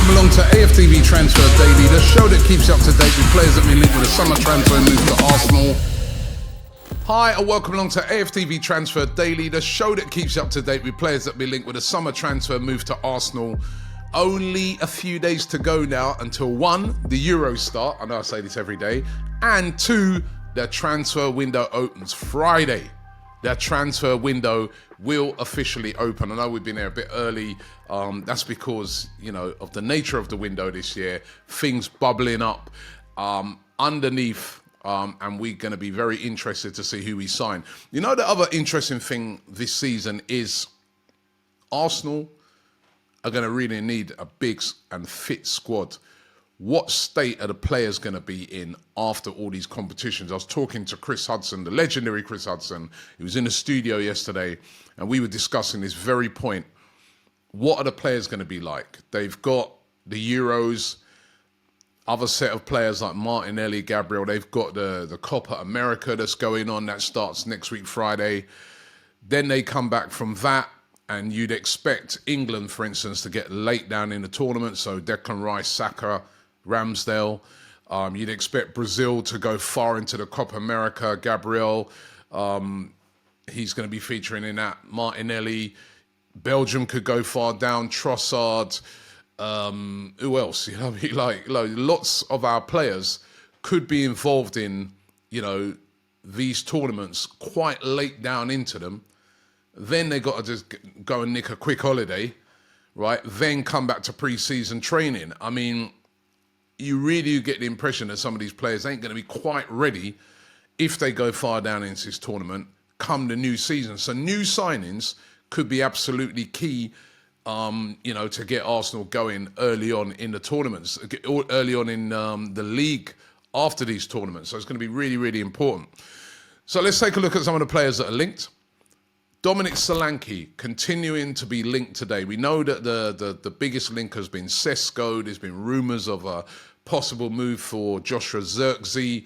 welcome along to AFTV Transfer Daily, the show that keeps you up to date with players that been linked with a summer transfer move to Arsenal. Hi, and welcome along to AFTV Transfer Daily, the show that keeps you up to date with players that been linked with a summer transfer move to Arsenal. Only a few days to go now until 1, the Euros start, I know I say this every day, and 2, the transfer window opens Friday. The transfer window will officially open. I know we've been there a bit early. That's because, of the nature of the window this year, things bubbling up underneath, and we're going to be very interested to see who we sign. The other interesting thing this season is Arsenal are going to really need a big and fit squad. What state are the players going to be in after all these competitions? I was talking to Chris Hudson, the legendary Chris Hudson. He was in the studio yesterday, and we were discussing this very point. What are the players going to be like? They've got the Euros, other set of players like Martinelli, Gabriel. They've got the Copa America that's going on. That starts next week, Friday. Then they come back from that, and you'd expect England, for instance, to get late down in the tournament. So Declan Rice, Saka, Ramsdale. You'd expect Brazil to go far into the Copa America. Gabriel, he's going to be featuring in that. Martinelli. Belgium could go far down. Trossard. Who else? Lots of our players could be involved in, these tournaments quite late down into them. Then they got to just go and nick a quick holiday, right? Then come back to pre-season training. I mean, you really do get the impression that some of these players ain't going to be quite ready if they go far down into this tournament come the new season. So new signings could be absolutely key, to get Arsenal going early on in the tournaments, early on in the league after these tournaments. So it's going to be really, really important. So let's take a look at some of the players that are linked. Dominic Solanke continuing to be linked today. We know that the biggest link has been Sesko. There's been rumours of a possible move for Joshua Zirkzee.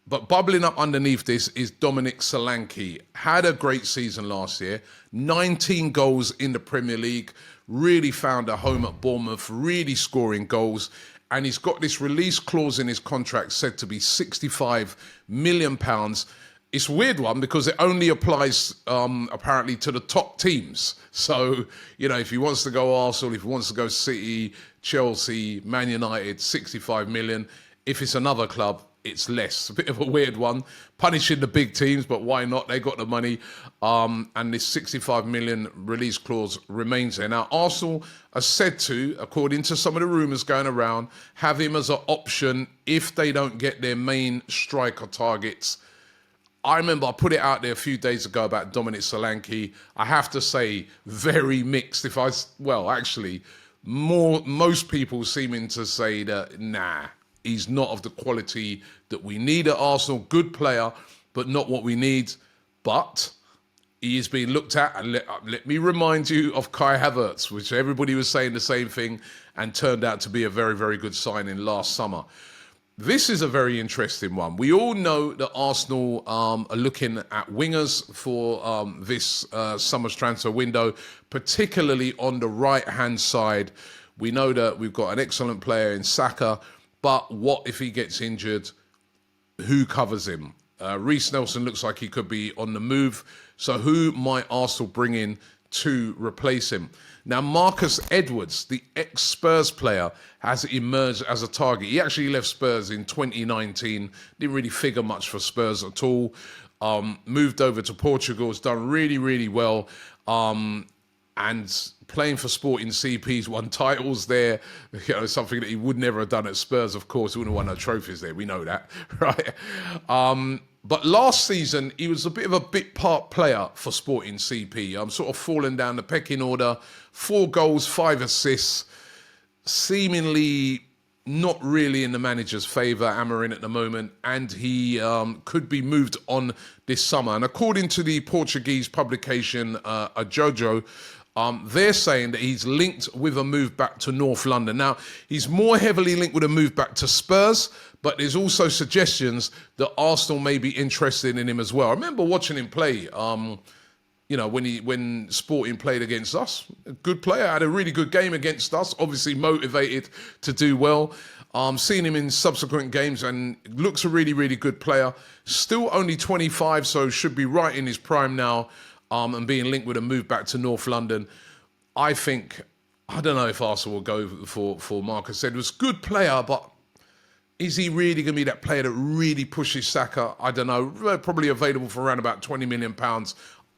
But bubbling up underneath this is Dominic Solanke. Had a great season last year. 19 goals in the Premier League. Really found a home at Bournemouth. Really scoring goals. And he's got this release clause in his contract said to be £65 million. It's a weird one because it only applies apparently to the top teams. So, if he wants to go Arsenal, if he wants to go City, Chelsea, Man United, 65 million. If it's another club, it's less. A bit of a weird one. Punishing the big teams, but why not? They got the money. And this 65 million release clause remains there. Now, Arsenal are said to, according to some of the rumours going around, have him as an option if they don't get their main striker targets. I remember I put it out there a few days ago about Dominic Solanke. I have to say, very mixed. Most people seeming to say that, nah, he's not of the quality that we need at Arsenal. Good player, but not what we need. But he is being looked at. And let me remind you of Kai Havertz, which everybody was saying the same thing and turned out to be a very, very good signing last summer. This is a very interesting one. We all know that Arsenal are looking at wingers for this summer's transfer window, particularly on the right-hand side. We know that we've got an excellent player in Saka, but what if he gets injured? Who covers him? Reece Nelson looks like he could be on the move. So who might Arsenal bring in to replace him? Now, Marcus Edwards, the ex-Spurs player, has emerged as a target. He actually left Spurs in 2019. Didn't really figure much for Spurs at all. Moved over to Portugal. Has done really, really well. And playing for Sporting CP's won titles there. Something that he would never have done at Spurs, of course. He wouldn't have won no trophies there. We know that, right? But last season, he was a bit of a bit part player for Sporting CP. I'm sort of falling down the pecking order. 4 goals, 5 assists. Seemingly not really in the manager's favour, Amorim at the moment. And he could be moved on this summer. And according to the Portuguese publication, Ajojo, they're saying that he's linked with a move back to North London. Now, he's more heavily linked with a move back to Spurs, but there's also suggestions that Arsenal may be interested in him as well. I remember watching him play when Sporting played against us. A good player, had a really good game against us, obviously motivated to do well. Seen him in subsequent games and looks a really, really good player. Still only 25, so should be right in his prime now, and being linked with a move back to North London. I don't know if Arsenal will go for Marcus Edwards. Good player, but is he really going to be that player that really pushes Saka? I don't know. Probably available for around about £20 million.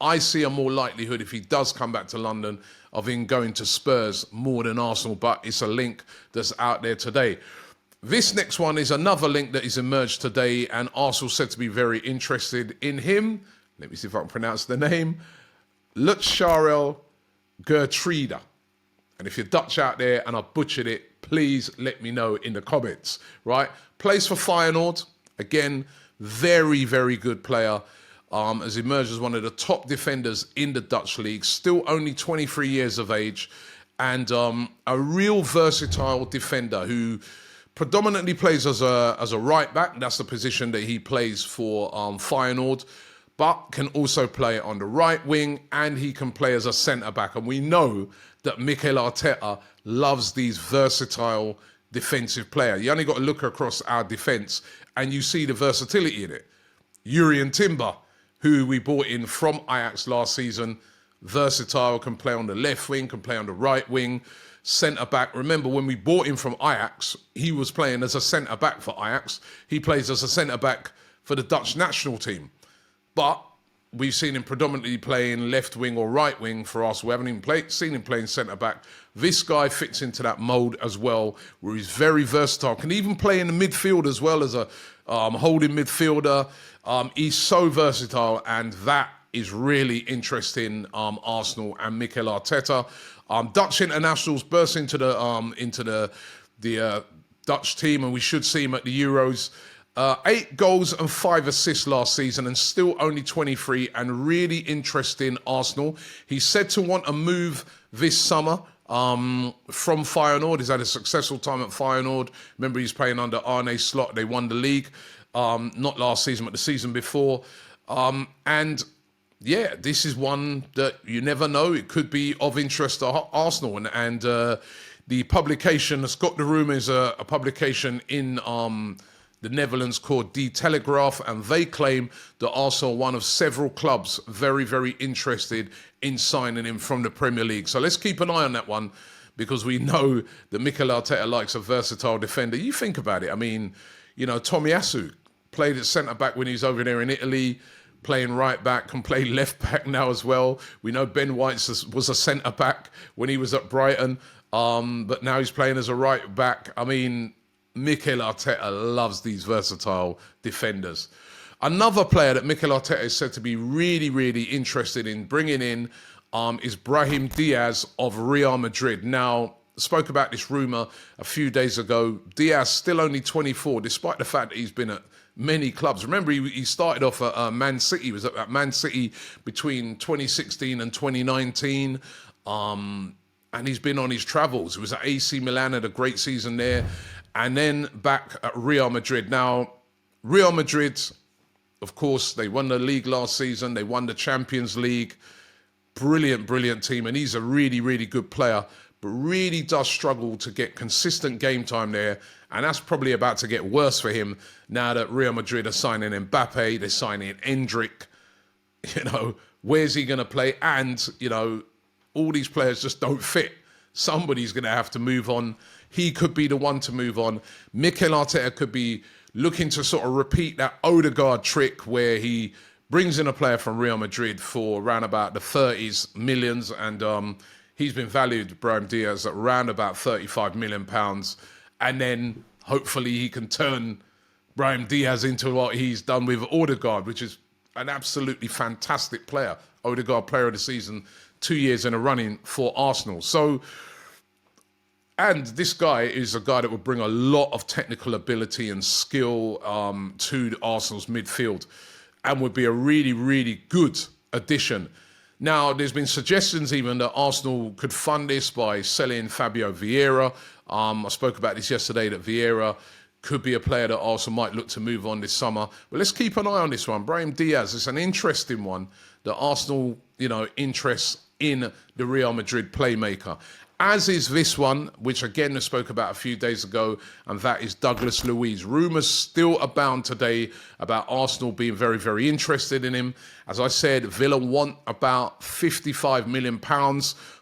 I see a more likelihood, if he does come back to London, of him going to Spurs more than Arsenal, but it's a link that's out there today. This next one is another link that has emerged today, and Arsenal said to be very interested in him. Let me see if I can pronounce the name. Lutsharel Geertruida. And if you're Dutch out there and I butchered it, please let me know in the comments, right? Plays for Feyenoord. Again, very, very good player. Has emerged as one of the top defenders in the Dutch league. Still only 23 years of age. And a real versatile defender who predominantly plays as a right back. That's the position that he plays for Feyenoord. But can also play on the right wing, and he can play as a centre-back. And we know that Mikel Arteta loves these versatile defensive players. You only got to look across our defence, and you see the versatility in it. Yuri Timber, who we bought in from Ajax last season, versatile, can play on the left wing, can play on the right wing, centre-back. Remember, when we bought him from Ajax, he was playing as a centre-back for Ajax. He plays as a centre-back for the Dutch national team. But we've seen him predominantly playing left wing or right wing for us. We haven't even seen him playing centre-back. This guy fits into that mould as well, where he's very versatile. Can even play in the midfield as well as a holding midfielder. He's so versatile, and that is really interesting. Arsenal and Mikel Arteta. Dutch internationals burst into the Dutch team, and we should see him at the Euros. 8 goals and 5 assists last season, and still only 23, and really interesting Arsenal. He's said to want a move this summer from Feyenoord. He's had a successful time at Feyenoord. Remember, he's playing under Arne Slot. They won the league, not last season, but the season before. And yeah, this is one that you never know. It could be of interest to Arsenal. And the publication that's got the room is a publication in the Netherlands called Die Telegraaf, and they claim that Arsenal are one of several clubs very, very interested in signing him from the Premier League. So let's keep an eye on that one, because we know that Mikel Arteta likes a versatile defender. You think about it. I mean, Tomiyasu played at centre-back when he was over there in Italy, playing right back, can play left back now as well. We know Ben White was a centre-back when he was at Brighton, but now he's playing as a right back. I mean, Mikel Arteta loves these versatile defenders. Another player that Mikel Arteta is said to be really, really interested in bringing in is Brahim Diaz of Real Madrid. Now, spoke about this rumour a few days ago. Diaz still only 24, despite the fact that he's been at many clubs. Remember, he started off at Man City. He was at Man City between 2016 and 2019. And he's been on his travels. He was at AC Milan, had a great season there. And then back at Real Madrid. Now, Real Madrid, of course, they won the league last season. They won the Champions League. Brilliant, brilliant team. And he's a really, really good player, but really does struggle to get consistent game time there. And that's probably about to get worse for him now that Real Madrid are signing Mbappe. They're signing Endrick. Where's he going to play? And, all these players just don't fit. Somebody's going to have to move on. He could be the one to move on. Mikel Arteta could be looking to sort of repeat that Odegaard trick where he brings in a player from Real Madrid for around about the 30s millions, and he's been valued, Brahim Diaz, at around about £35 million. And then hopefully he can turn Brahim Diaz into what he's done with Odegaard, which is an absolutely fantastic player. Odegaard, player of the season, 2 years in a running for Arsenal. And this guy is a guy that would bring a lot of technical ability and skill to Arsenal's midfield, and would be a really, really good addition. Now, there's been suggestions even that Arsenal could fund this by selling Fabio Vieira. I spoke about this yesterday, that Vieira could be a player that Arsenal might look to move on this summer. But let's keep an eye on this one. Brahim Diaz, it's an interesting one that Arsenal, interests in the Real Madrid playmaker. As is this one, which again I spoke about a few days ago, and that is Douglas Luiz. Rumours still abound today about Arsenal being very, very interested in him. As I said, Villa want about £55 million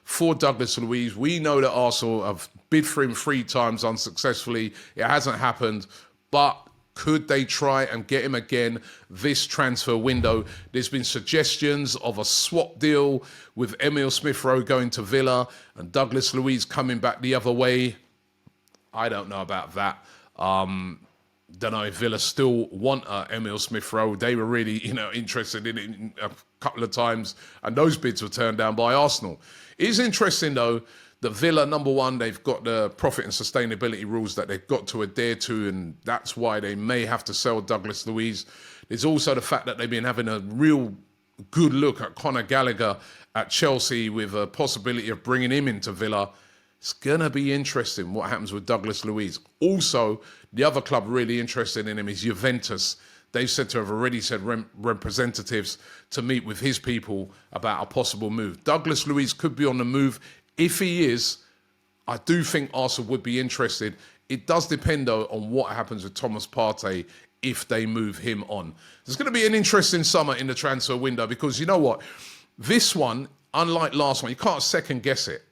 for Douglas Luiz. We know that Arsenal have bid for him 3 times unsuccessfully. It hasn't happened, but could they try and get him again this transfer window? There's been suggestions of a swap deal with Emile Smith-Rowe going to Villa and Douglas Luiz coming back the other way. I don't know about that. Don't know if Villa still want Emile Smith-Rowe. They were really, interested in it a couple of times, and those bids were turned down by Arsenal. It is interesting, though, that Villa, number one, they've got the profit and sustainability rules that they've got to adhere to, and that's why they may have to sell Douglas Luiz. There's also the fact that they've been having a real good look at Conor Gallagher at Chelsea with a possibility of bringing him into Villa. It's going to be interesting what happens with Douglas Luiz. Also, the other club really interested in him is Juventus. They've said to have already said representatives to meet with his people about a possible move. Douglas Luiz could be on the move. If he is, I do think Arsenal would be interested. It does depend, though, on what happens with Thomas Partey if they move him on. It's going to be an interesting summer in the transfer window because you know what? This one, unlike last one, you can't second guess it.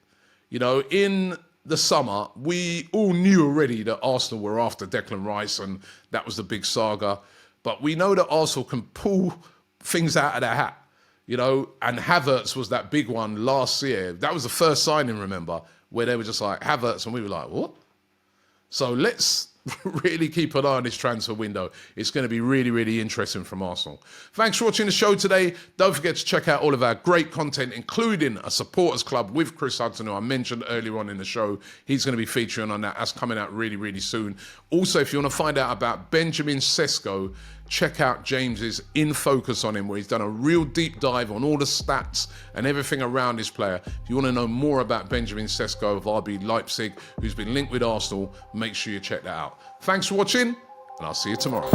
In the summer, we all knew already that Arsenal were after Declan Rice and that was the big saga. But we know that Arsenal can pull things out of their hat. And Havertz was that big one last year. That was the first signing, remember, where they were just like, Havertz, and we were like, what? So let's really keep an eye on this transfer window. It's going to be really, really interesting from Arsenal. Thanks for watching the show today. Don't forget to check out all of our great content, including a supporters club with Chris Hudson, who I mentioned earlier on in the show. He's going to be featuring on that. That's coming out really, really soon. Also, if you want to find out about Benjamin Sesko, check out James's In Focus on him, where he's done a real deep dive on all the stats and everything around this player. If you want to know more about Benjamin Sesko of RB Leipzig, who's been linked with Arsenal, make sure you check that out. Thanks for watching, and I'll see you tomorrow.